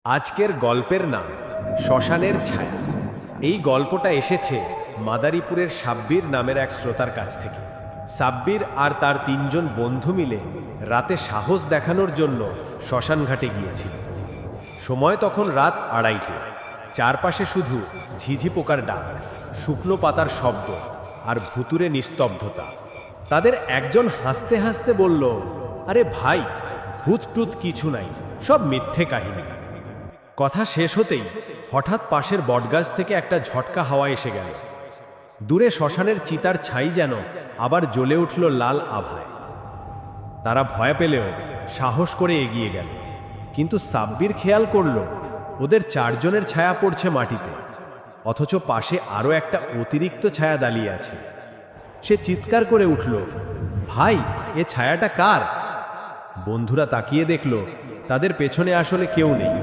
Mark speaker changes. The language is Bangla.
Speaker 1: আজকের গল্পের নাম শ্মশানের ছায়া। এই গল্পটা এসেছে মাদারীপুরের সাব্বির নামের এক শ্রোতার কাছ থেকে। সাব্বির আর তার তিনজন বন্ধু মিলে রাতে সাহস দেখানোর জন্য শ্মশানঘাটে গিয়েছিল। সময় তখন রাত 2:30। চারপাশে শুধু ঝিঝি পোকার ডাক, শুকনো পাতার শব্দ আর ভুতুরে নিস্তব্ধতা। তাদের একজন হাসতে হাসতে বলল, আরে ভাই, ভূত টুত কিছু নাই, সব মিথ্যে কাহিনী। কথা শেষ হতেই হঠাৎ পাশের বটগাছ থেকে একটা ঝটকা হাওয়া এসে গেল। দূরে শ্মশানের চিতার ছাই যেন আবার জ্বলে উঠল লাল আভায়। তারা ভয় পেলেও সাহস করে এগিয়ে গেল, কিন্তু সাব্বির খেয়াল করল ওদের চারজনের ছায়া পড়ছে মাটিতে, অথচ পাশে আরও একটা অতিরিক্ত ছায়া দাঁড়িয়ে আছে। সে চিৎকার করে উঠল, ভাই, এ ছায়াটা কার? বন্ধুরা তাকিয়ে দেখল তাদের পেছনে আসলে কেউ নেই।